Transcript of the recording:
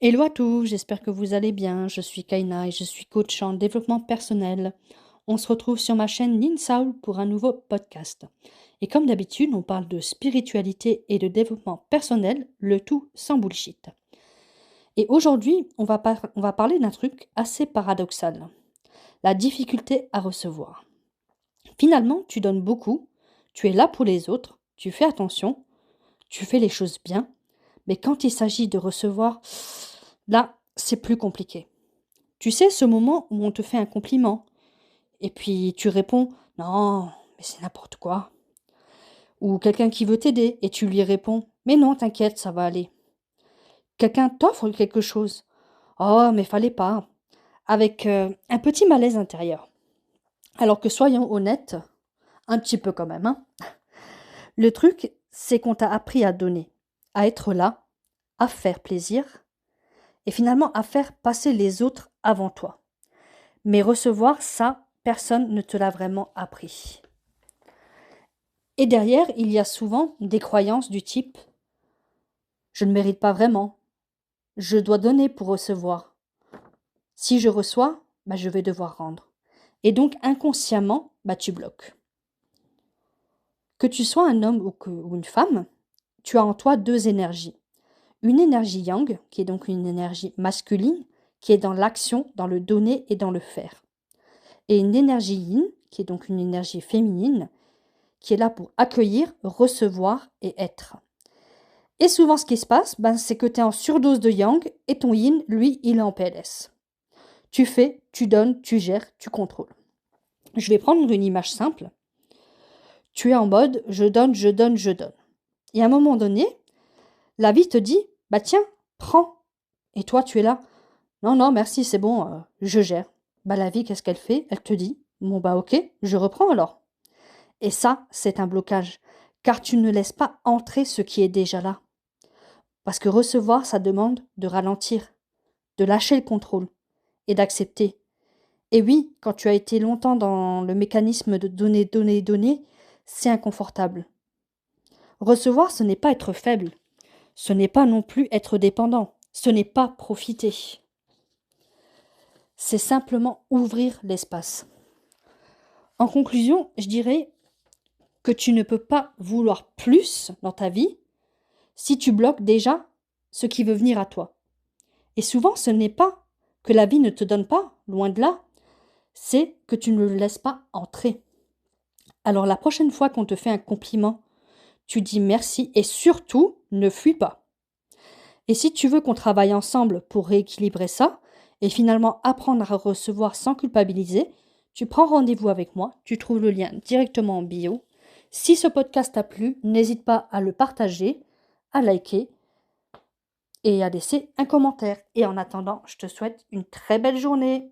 Hello à tous, j'espère que vous allez bien. Je suis Kaina et je suis coach en développement personnel. On se retrouve sur ma chaîne Ninsaul pour un nouveau podcast. Et comme d'habitude, on parle de spiritualité et de développement personnel, le tout sans bullshit. Et aujourd'hui, on va parler d'un truc assez paradoxal, la difficulté à recevoir. Finalement, tu donnes beaucoup, tu es là pour les autres, tu fais attention, tu fais les choses bien, mais quand il s'agit de recevoir, là, c'est plus compliqué. Tu sais, ce moment où on te fait un compliment, et puis tu réponds non, mais c'est n'importe quoi. Ou quelqu'un qui veut t'aider, et tu lui réponds mais non, t'inquiète, ça va aller. Quelqu'un t'offre quelque chose. Oh, mais fallait pas. Avec un petit malaise intérieur. Alors que soyons honnêtes, un petit peu quand même, hein. Le truc, c'est qu'on t'a appris à donner, à être là, à faire plaisir, et finalement à faire passer les autres avant toi. Mais recevoir ça, personne ne te l'a vraiment appris. Et derrière, il y a souvent des croyances du type je ne mérite pas vraiment, je dois donner pour recevoir. Si je reçois, bah, je vais devoir rendre. Et donc inconsciemment, bah, tu bloques. Que tu sois un homme ou une femme, tu as en toi deux énergies. Une énergie yang, qui est donc une énergie masculine, qui est dans l'action, dans le donner et dans le faire. Et une énergie yin, qui est donc une énergie féminine, qui est là pour accueillir, recevoir et être. Et souvent, ce qui se passe, ben, c'est que tu es en surdose de yang et ton yin, lui, il est en PLS. Tu fais, tu donnes, tu gères, tu contrôles. Je vais prendre une image simple. Tu es en mode je donne, je donne, je donne. Et à un moment donné, la vie te dit bah tiens, prends. Et toi, tu es là. Non, non, merci, c'est bon, je gère. Bah la vie, qu'est-ce qu'elle fait? Elle te dit bon bah ok, je reprends alors. Et ça, c'est un blocage, car tu ne laisses pas entrer ce qui est déjà là. Parce que recevoir, ça demande de ralentir, de lâcher le contrôle et d'accepter. Et oui, quand tu as été longtemps dans le mécanisme de donner, donner, donner, c'est inconfortable. Recevoir, ce n'est pas être faible, ce n'est pas non plus être dépendant, ce n'est pas profiter. C'est simplement ouvrir l'espace. En conclusion, je dirais que tu ne peux pas vouloir plus dans ta vie si tu bloques déjà ce qui veut venir à toi. Et souvent, ce n'est pas que la vie ne te donne pas, loin de là, c'est que tu ne le laisses pas entrer. Alors la prochaine fois qu'on te fait un compliment, tu dis merci et surtout ne fuis pas. Et si tu veux qu'on travaille ensemble pour rééquilibrer ça et finalement apprendre à recevoir sans culpabiliser, tu prends rendez-vous avec moi, tu trouves le lien directement en bio. Si ce podcast t'a plu, n'hésite pas à le partager, à liker et à laisser un commentaire. Et en attendant, je te souhaite une très belle journée.